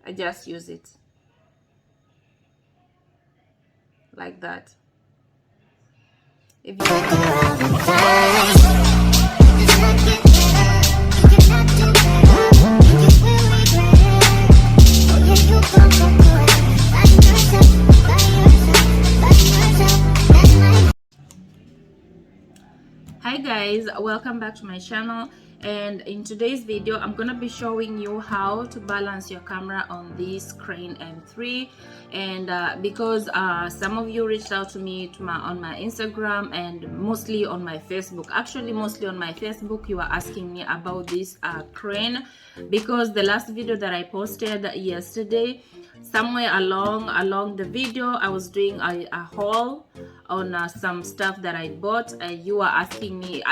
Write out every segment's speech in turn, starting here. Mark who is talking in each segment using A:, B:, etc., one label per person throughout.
A: I just use it like that. If Hi guys, welcome back to my channel, and in today's video I'm gonna be showing you how to balance your camera on this CRANE-M3. And because some of you reached out to me on my Instagram and mostly on my Facebook, actually mostly on my Facebook, you are asking me about this crane, because the last video that I posted yesterday, somewhere along the video, I was doing a haul on some stuff that I bought. You are asking me,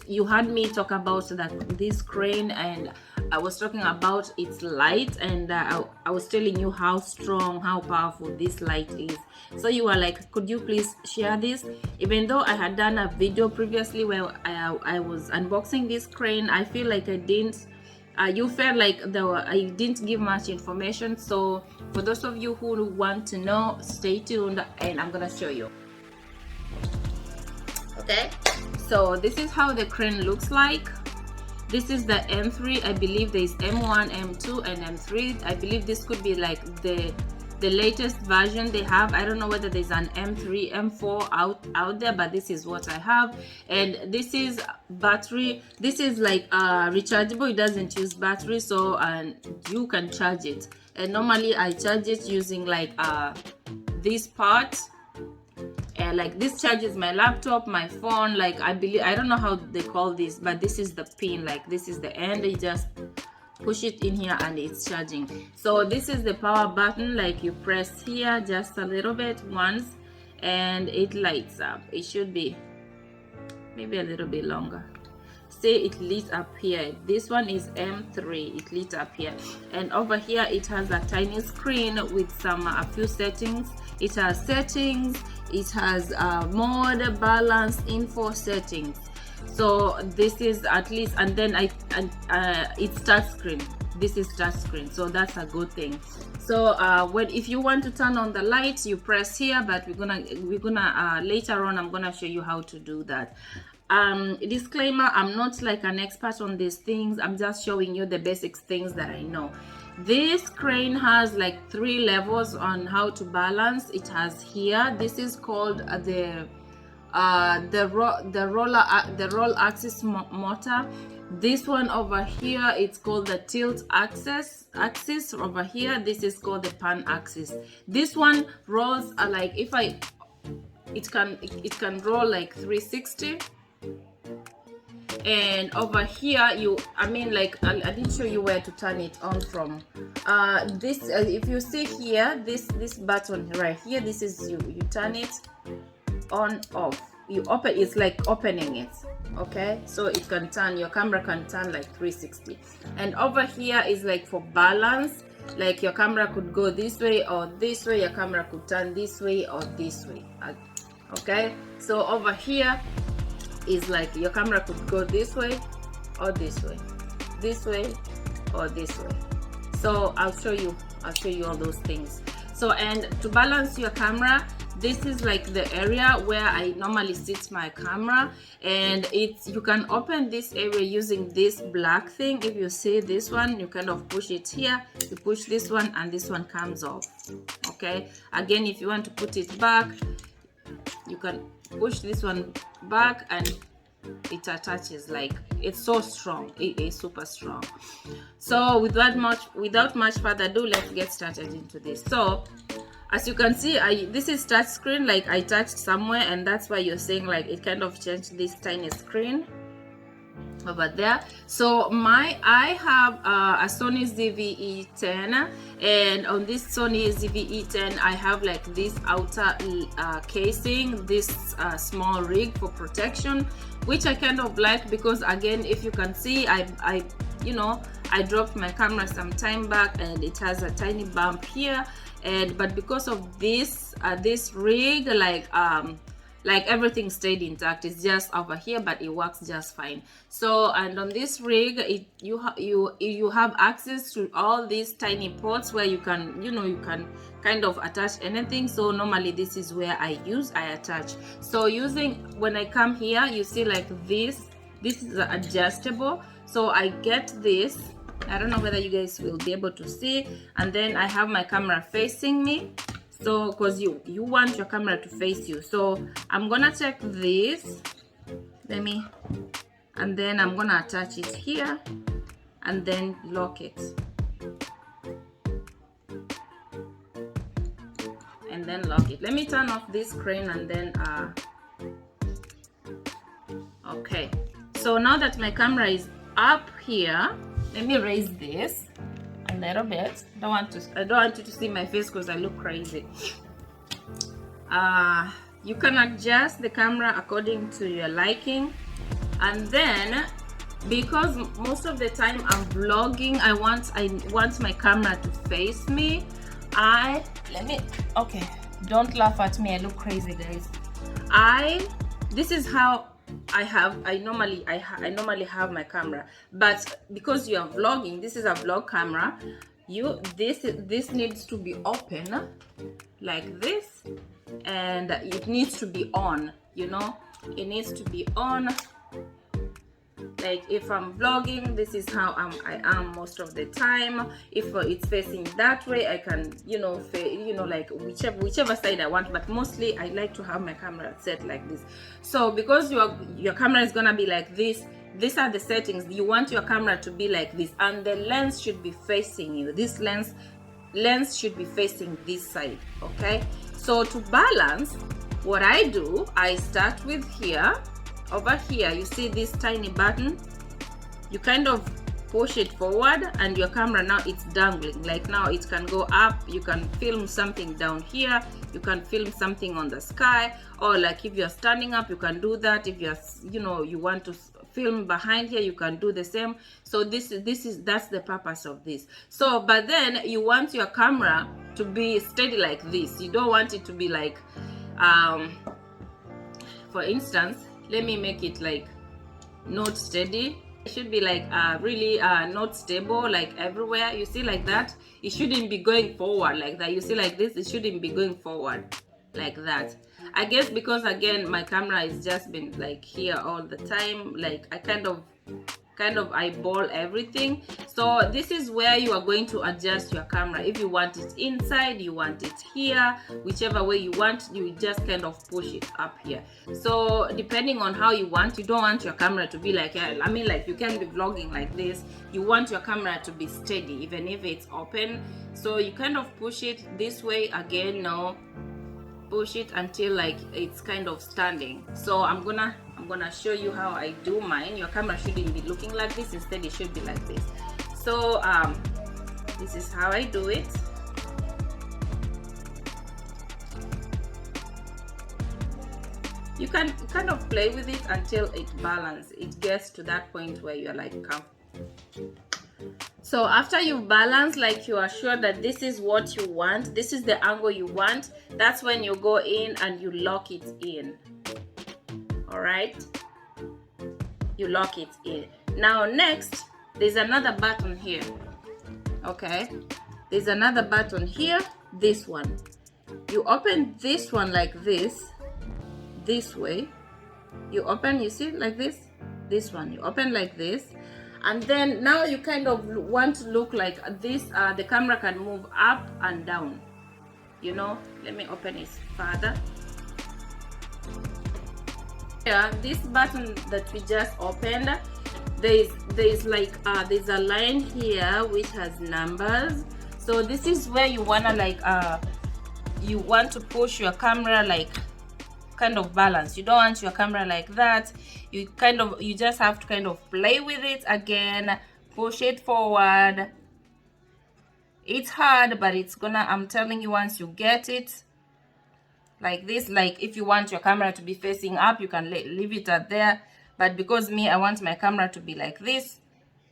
A: you heard me talk about this crane, and I was talking about its light, and I was telling you how strong, how powerful this light is. So you were like, could you please share this? Even though I had done a video previously where I was unboxing this crane, I feel like I didn't you felt like I didn't give much information. So for those of you who want to know, stay tuned and I'm gonna show you. Okay, so this is how the crane looks like. This is the M3. I believe there is M1, M2 and M3. I believe this could be like the latest version they have. I don't know whether there's an M3, M4 out there, but this is what I have. And this is battery. This is like rechargeable. It doesn't use battery, so you can charge it. And normally I charge it using like this part. And like this charges my laptop, my phone. Like I don't know how they call this, but this is the pin. Like this is the end. You just push it in here and it's charging. So this is the power button. Like you press here just a little bit once and it lights up. It should be maybe a little bit longer. See, it lit up here. This one is M3. It lit up here, and over here it has a tiny screen with a few settings. It has settings, it has mode, balance, info, settings. So this is at least, and then it's touch screen. This is touch screen, so that's a good thing. So if you want to turn on the lights, you press here, but we're gonna later on I'm gonna show you how to do that. Disclaimer, I'm not like an expert on these things. I'm just showing you the basic things that I know. This crane has like 3 levels on how to balance. It has here, this is called the roll axis motor. This one over here, it's called the tilt axis. Over here, this is called the pan axis. This one rolls like it can roll like 360. And over here I didn't show you where to turn it on from. This if you see here, this button right here, this is you turn it on, off. You open, it's like opening it. Okay, so it can turn, your camera can turn like 360. And over here is like for balance, like your camera could go this way or this way, your camera could turn this way or this way. Okay, so over here is like your camera could go this way or this way, this way or this way. So I'll show you all those things. So, and to balance your camera, this is like the area where I normally sit my camera, and you can open this area using this black thing. If you see this one, you kind of push it here, you push this one and this one comes off. Okay, again, if you want to put it back, you can push this one back and it attaches. Like, it's so strong, it is super strong. So without much further ado, let's get started into this. So as you can see, this is touch screen. Like I touched somewhere, and that's why you're saying like it kind of changed this tiny screen over there. So I have a Sony ZV-E10, and on this Sony ZV-E10 I have like this outer casing, this small rig for protection, which I kind of like, because again, if you can see, I dropped my camera some time back and it has a tiny bump here, but because of this rig, like like everything stayed intact. It's just over here, but it works just fine. So, and on this rig, you have access to all these tiny ports where you can, you can kind of attach anything. So normally this is where I attach. So when I come here, you see like this is adjustable. So I get this, I don't know whether you guys will be able to see, and then I have my camera facing me. So because you want your camera to face you, so I'm gonna take this, and then I'm gonna attach it here and then lock it, and then lock it. Let me turn off this crane and then okay, so now that my camera is up here, let me raise this a little bit. I don't want you to see my face because I look crazy. You can adjust the camera according to your liking, and then because most of the time I'm vlogging, I want my camera to face me. Okay, don't laugh at me, I look crazy, guys. This is how I normally have my camera, but because you are vlogging, this is a vlog camera, this needs to be open like this, and it needs to be on, it needs to be on. Like if I'm vlogging, this is how I am most of the time. If it's facing that way, I can like whichever side I want, but mostly I like to have my camera set like this. So because your camera is gonna be like this, these are the settings. You want your camera to be like this, and the lens should be facing you. This lens should be facing this side. Okay, so to balance, what I do, I start with here. Over here, you see this tiny button, you kind of push it forward, and your camera now it's dangling. Like now it can go up, you can film something down here, you can film something on the sky, or like if you're standing up, you can do that. If you're you want to film behind here, you can do the same. So that's the purpose of this. So but then you want your camera to be steady like this. You don't want it to be like for instance, let me make it like not steady. It should be like really not stable, like everywhere. You see like that, it shouldn't be going forward like that. You see like this, it shouldn't be going forward like that. I guess because again my camera has just been like here all the time, like I kind of eyeball everything. So this is where you are going to adjust your camera. If you want it inside, you want it here, whichever way you want, you just kind of push it up here. So depending on how you want, you don't want your camera to be like, like you can be vlogging like this. You want your camera to be steady even if it's open. So you kind of push it this way again. No, push it until like it's kind of standing. So I'm gonna show you how I do mine. Your camera shouldn't be looking like this, instead it should be like this. So this is how I do it. You can kind of play with it until it balances. It gets to that point where you're like comfortable. So after you balance, like you are sure that this is what you want, this is the angle you want, that's when you go in and you lock it in. All right, you lock it in. Now next, there's another button here. Okay, there's another button here, this one. You open this one like this way. You open, you see like this one, you open like this. And then now you kind of want to look like this. The camera can move up and down. Let me open it further. Yeah, this button that we just opened, there's like there's a line here which has numbers. So this is where you wanna like you want to push your camera like kind of balance. You don't want your camera like that. You just have to kind of play with it again, push it forward. It's hard, but it's gonna, I'm telling you, once you get it like this, like if you want your camera to be facing up, you can leave it at there, but because me, I want my camera to be like this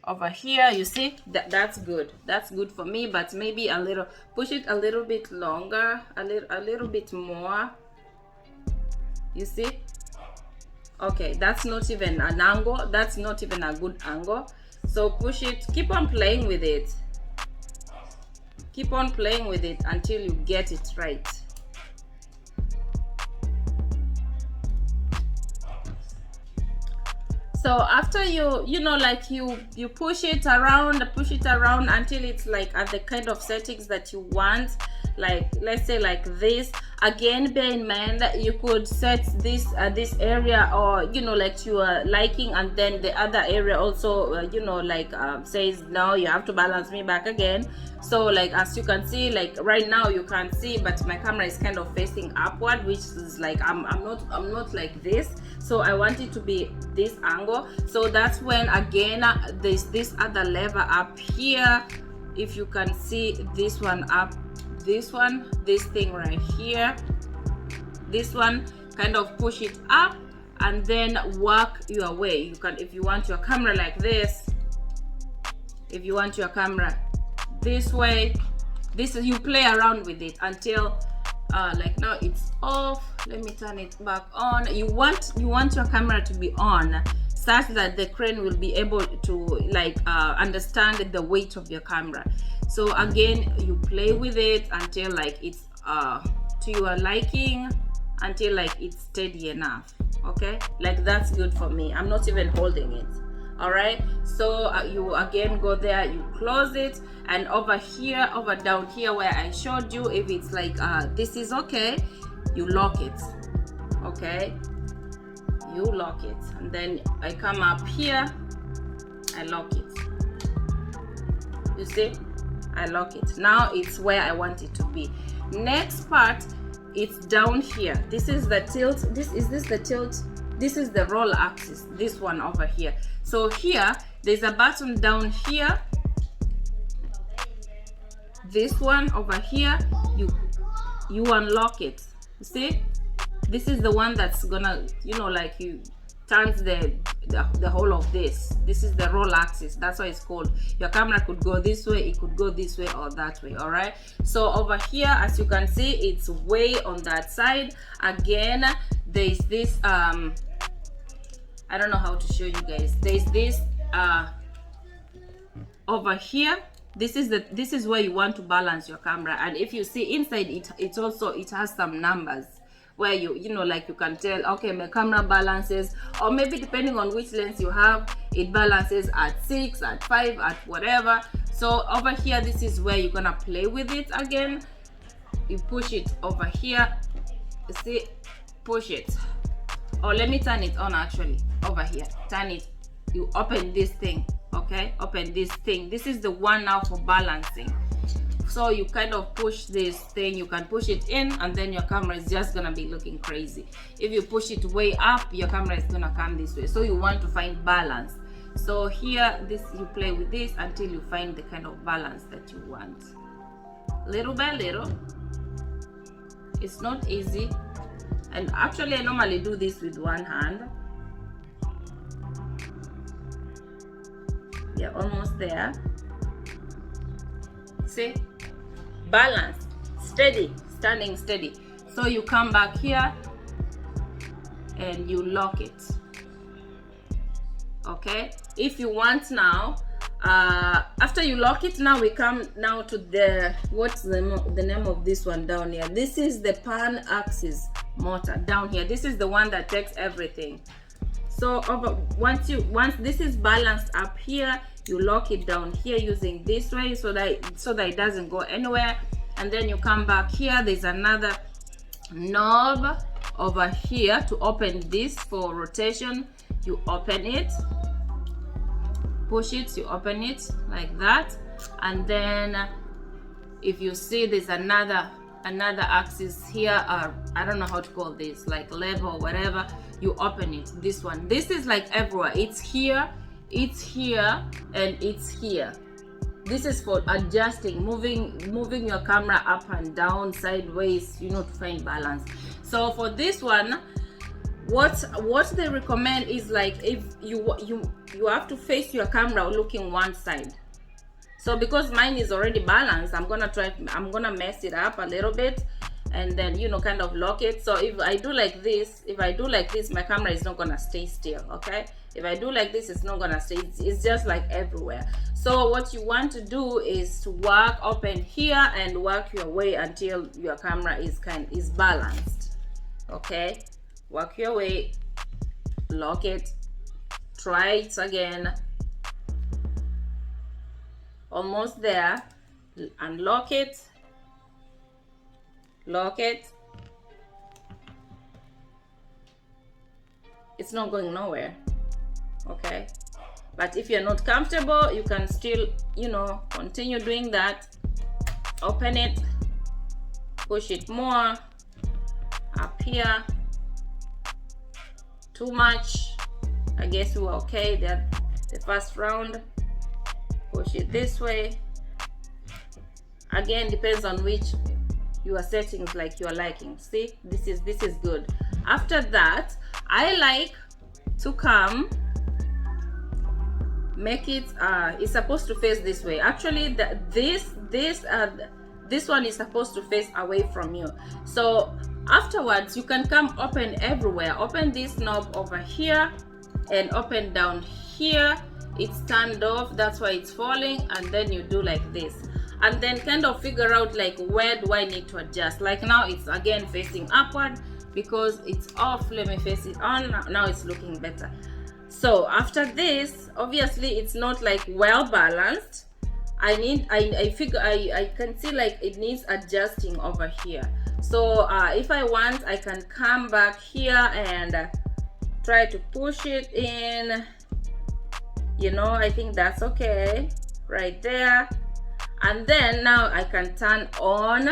A: over here. You see, that's good for me, but maybe a little, push it a little bit longer, a little bit more. You see? Okay, that's not even an angle. That's not even a good angle. So push it, keep on playing with it. Keep on playing with it until you get it right. So after you know, like you push it around until it's like at the kind of settings that you want, like let's say like this. Again, bear in mind that you could set this this area, or you know, like to your liking, and then the other area also you know, like says no, you have to balance me back again. So like as you can see, like right now you can't see, but my camera is kind of facing upward, which is like I'm not like this, so I want it to be this angle. So that's when again there's this other lever up here, if you can see this one up, this thing right here, this one, kind of push it up and then work your way. You can, if you want your camera like this, if you want your camera this way, this is, you play around with it until like now it's off. Let me turn it back on. You want your camera to be on such that the crane will be able to like understand the weight of your camera. So again, you play with it until like it's to your liking, until like it's steady enough. Okay, like that's good for me. I'm not even holding it. All right, so you again go there, you close it, and over here, over down here where I showed you, if it's like this is okay, you lock it. Okay, you lock it, and then I come up here, I lock it. You see, I lock it. Now it's where I want it to be. Next part, it's down here. This is the tilt. This is the tilt. This is the roll axis, this one over here. So here there's a button down here, this one over here, you unlock it. You see, this is the one that's gonna, you know, like you turns the whole of this. This is the roll axis, that's why it's called. Your camera could go this way, it could go this way or that way. All right, so over here, as you can see, it's way on that side. Again, there's this I don't know how to show you guys. There's this over here. This is where you want to balance your camera, and if you see inside it also, it has some numbers where you know, like you can tell, okay, my camera balances, or maybe depending on which lens you have, it balances at 6, at 5, at whatever. So over here, this is where you're gonna play with it. Again, you push it over here, you see, push it. Or let me turn it on actually. Over here, turn it, you open this thing. Okay, open this thing. This is the one now for balancing. So you kind of push this thing, you can push it in, and then your camera is just gonna be looking crazy. If you push it way up, your camera is gonna come this way. So you want to find balance. So here, this, you play with this until you find the kind of balance that you want. Little by little. It's not easy. And actually, I normally do this with one hand. Yeah, almost there. See? Balance, steady, standing steady. So you come back here and you lock it. Okay? If you want now, after you lock it, now we come now to the, what's the name of this one down here? This is the pan axis motor down here. This is the one that takes everything. So once this is balanced up here, you lock it down here using this way so that it doesn't go anywhere. And then you come back here, there's another knob over here to open this for rotation. You open it, push it, you open it like that. And then if you see, there's another axis here, I don't know how to call this, like lever or whatever. You open it, this one. This is like everywhere. It's here, and it's here. This is for adjusting, moving your camera up and down, sideways, you know, to find balance. So for this one, what they recommend is like, if you have to face your camera looking one side. So because mine is already balanced, I'm gonna mess it up a little bit. and then, you know, kind of lock it. So if I do like this, my camera is not gonna stay still. Okay, if I do like this, it's not gonna stay, it's just like everywhere. So what you want to do is to work, open here and work your way until your camera is balanced. Okay, work your way, lock it, try it again, almost there, unlock it, lock it. It's not going nowhere. Okay, but if you're not comfortable, you can still, you know, continue doing that. Open it, push it more up here. Too much, I guess we were okay. The first round. Push it this way. Again, depends on which your settings like you're liking. See, this is good. After that, I like to come, make it it's supposed to face this way. Actually, this one is supposed to face away from you. So afterwards, you can come open everywhere. Open this knob over here and open down here. It's turned off, that's why it's falling, and then you do like this, and then kind of figure out like where do I need to adjust. Like now it's again facing upward because it's off. Let me face it on. Now it's looking better. So after this, obviously it's not like well balanced. I can see like it needs adjusting over here. So if I want, I can come back here and try to push it in. You know, I think that's okay right there. And then now I can turn on.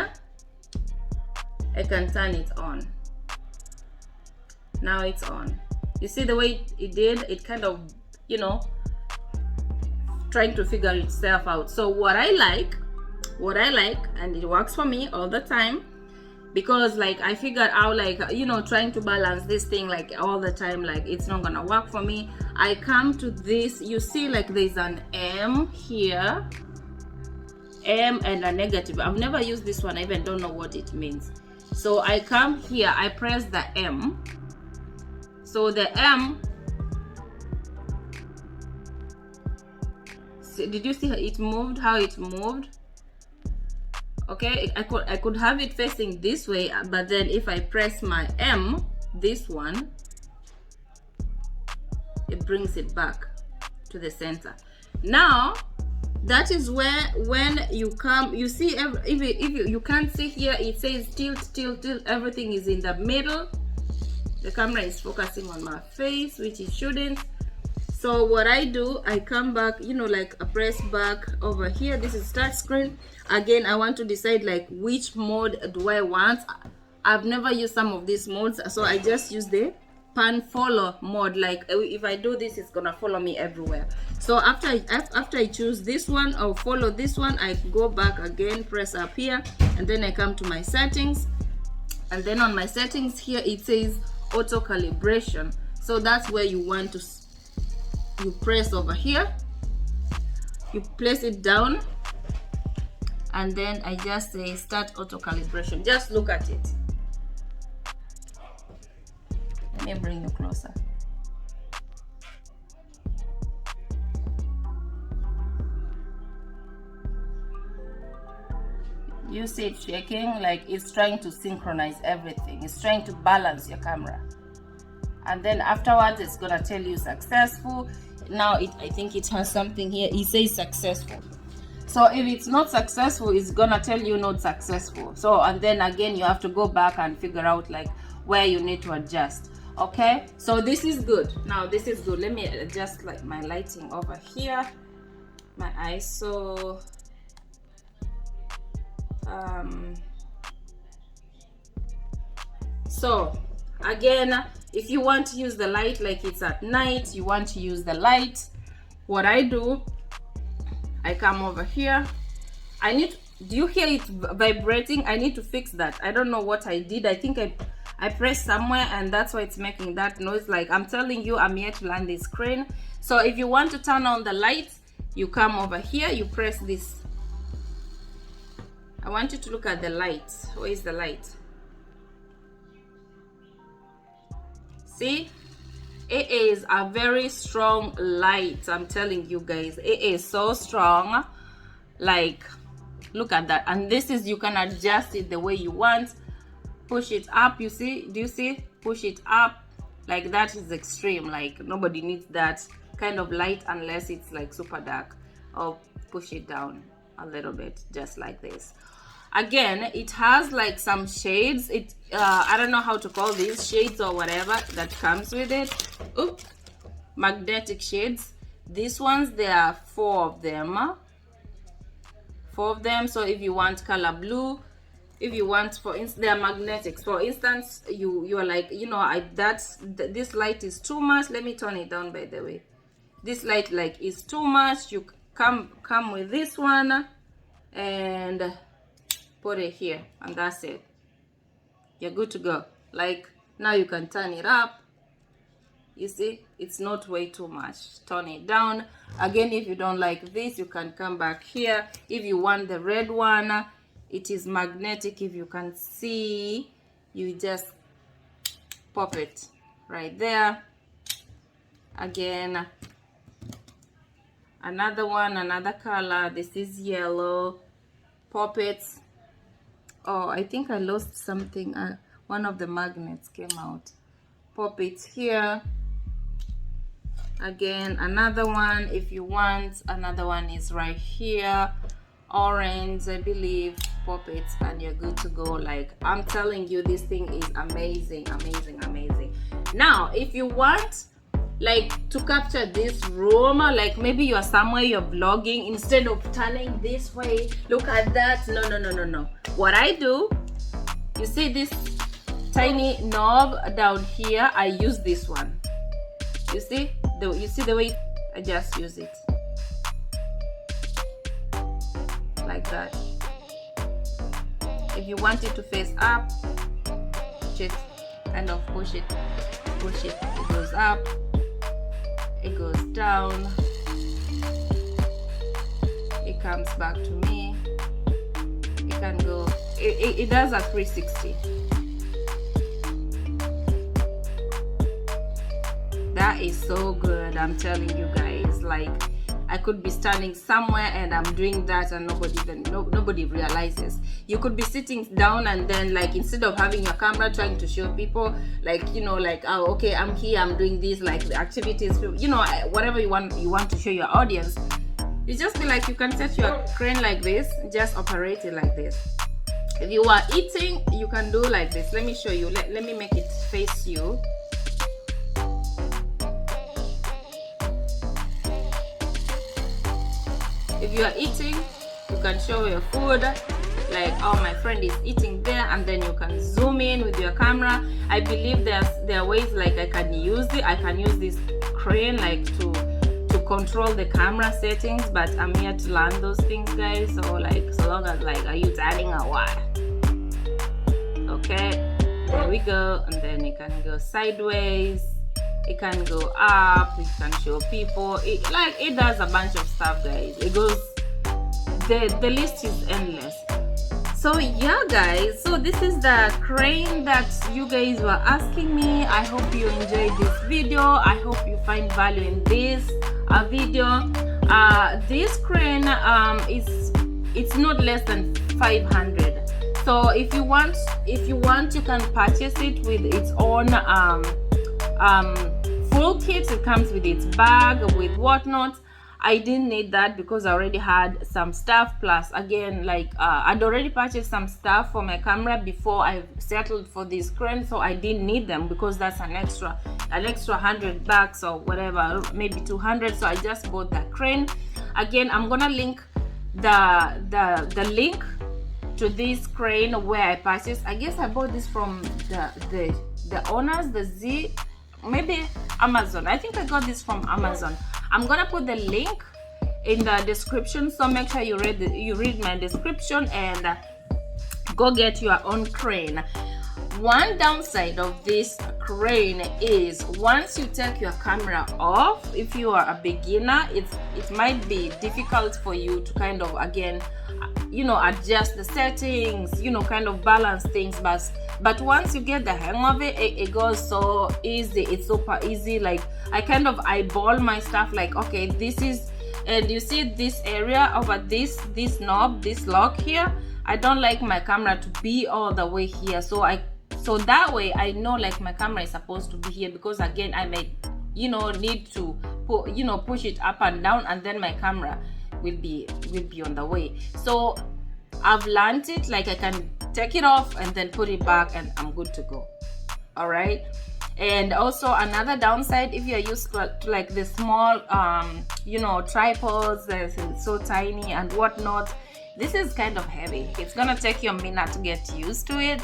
A: I can turn it on. Now it's on. You see the way it did? It kind of, you know, trying to figure itself out. So what I like, and it works for me all the time, because like I figured out like, you know, trying to balance this thing like all the time, like it's not gonna work for me. I come to this, you see like there's an M here, M and a negative. I've never used this one, I even don't know what it means. So I come here, I press the M. So the M, did you see how it moved? Okay, I could have it facing this way, but then if I press my M, this one, it brings it back to the center. Now that is where, when you come, you see, if you can't see here, it says tilt, everything is in the middle. The camera is focusing on my face, which it shouldn't. So what I do, I come back, you know, like I press back over here. This is start screen. Again, I want to decide like which mode do I want. I've never used some of these modes, so I just use the pan follow mode. Like if I do this, it's gonna follow me everywhere. So after I choose this one, I'll follow this one. I go back again, press up here, and then I come to my settings. And then on my settings here, it says auto calibration. So that's where you want to, you press over here, you place it down, and then I just say start auto calibration. Just look at it. Let me bring you closer. You see it shaking, like it's trying to synchronize everything. It's trying to balance your camera. And then afterwards, it's gonna tell you successful. Now I think it has something here. It says successful. So if it's not successful, it's gonna tell you not successful. So, and then again, you have to go back and figure out like where you need to adjust. Okay, so this is good. Now this is good. Let me adjust like my lighting over here, my ISO. So again, if you want to use the light, like it's at night, you want to use the light, what I do, I come over here. I need, do you hear it vibrating? I need to fix that. I don't know what I did. I think I pressed somewhere, and that's why it's making that noise. Like I'm telling you, I'm yet to learn this crane. So if you want to turn on the lights, you come over here, you press this. I want you to look at the light. Where is the light? See, it is a very strong light. I'm telling you guys, it is so strong. Like, look at that. And this is, you can adjust it the way you want. Push it up, you see, do you see? Push it up. Like, that is extreme. Like, nobody needs that kind of light unless it's like super dark. Or push it down a little bit, just like this. Again, it has like some shades. It I don't know how to call these shades or whatever that comes with it. Oops. Magnetic shades. These ones, there are 4 of them. 4 of them. So if you want color blue, if you want, for instance, they are magnetics. For instance, you are like, you know, this light is too much. Let me turn it down, by the way. This light like is too much. You come with this one and put it here, and that's it. You're good to go. Like, now you can turn it up. You see, it's not way too much. Turn it down. Again, if you don't like this, you can come back here. If you want the red one, it is magnetic. If you can see, you just pop it right there. Again, another one, another color. This is yellow. Pop it. Oh, I think I lost something. One of the magnets came out. Pop it here. Again, another one if you want. Another one is right here. Orange, I believe. Pop it and you're good to go. Like, I'm telling you, this thing is amazing, amazing, amazing. Now, if you want like to capture this room, like maybe you're somewhere, you're vlogging, instead of turning this way, look at that. No. What I do, you see this tiny knob down here, I use this one. You see the way I just use it like that. If you want it to face up, just kind of push it, it goes up, it goes down, it comes back to me, it can go, it does a 360. That is so good, I'm telling you guys. Like, I could be standing somewhere and I'm doing that and nobody realizes. You could be sitting down and then, like, instead of having your camera trying to show people, like, you know, like, oh, okay, I'm here, I'm doing this, like the activities, you know, whatever you want to show your audience, you just be like, you can set your crane like this, just operate it like this. If you are eating, you can do like this. Let me show you. Let me make it face you. If you are eating, you can show your food, like, oh, my friend is eating there, and then you can zoom in with your camera. I believe there are ways, like, I can use this crane, like, to control the camera settings, but I'm here to learn those things, guys. So, like, so long as, like, are you turning or what? Okay, there we go. And then it can go sideways, it can go up, it can show people, it does a bunch of stuff, guys. It goes, the list is endless. So yeah, guys, so this is the crane that you guys were asking me. I hope you enjoyed this video. I hope you find value in this video. This crane it's not less than 500. So if you want, you can purchase it with its own full kit. It comes with its bag, with whatnot. I didn't need that because I already had some stuff. Plus, again, like, I'd already purchased some stuff for my camera before I settled for this crane, so I didn't need them because that's an extra $100 or whatever, maybe 200. So I just bought that crane. Again, I'm gonna link the link to this crane where I purchased. I guess I bought this from the owners, maybe Amazon. I think I got this from Amazon. I'm gonna put the link in the description, so make sure you read my description and go get your own crane. one downside of this crane is once you take your camera off, if you are a beginner, it might be difficult for you to kind of, again, you know, adjust the settings, you know, kind of balance things. But once you get the hang of it, it goes so easy. It's super easy. Like, I kind of eyeball my stuff, like, okay, this is, and you see this area over this knob, this lock here, I don't like my camera to be all the way here, so that way I know like my camera is supposed to be here, because again, I may, you know, need to put, you know, push it up and down, and then my camera will be on the way. So I've learned it, like I can take it off and then put it back and I'm good to go. All right. And also another downside, if you're used to like the small you know, tripods that are so tiny and whatnot, this is kind of heavy. It's gonna take you a minute to get used to it.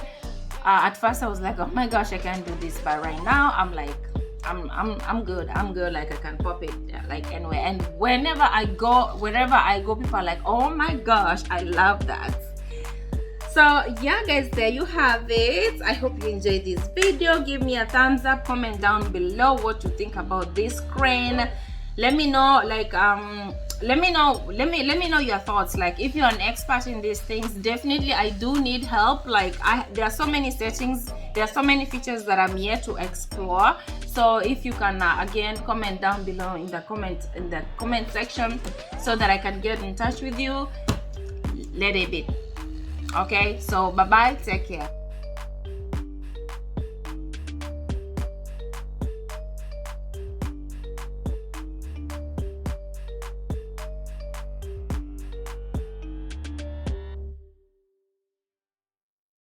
A: At first I was like, oh my gosh, I can't do this, but right now I'm like, I'm good. Like, I can pop it like anywhere, and wherever I go, people are like, oh my gosh, I love that. So yeah guys, there you have it. I hope you enjoyed this video. Give me a thumbs up, comment down below what you think about this crane. Let me know, like let me know your thoughts. Like, if you're an expert in these things, definitely I do need help. Like, there are so many settings, there are so many features that I'm yet to explore. So if you can again comment down below in the comment section, so that I can get in touch with you. Let it be. Okay, so bye bye, take care.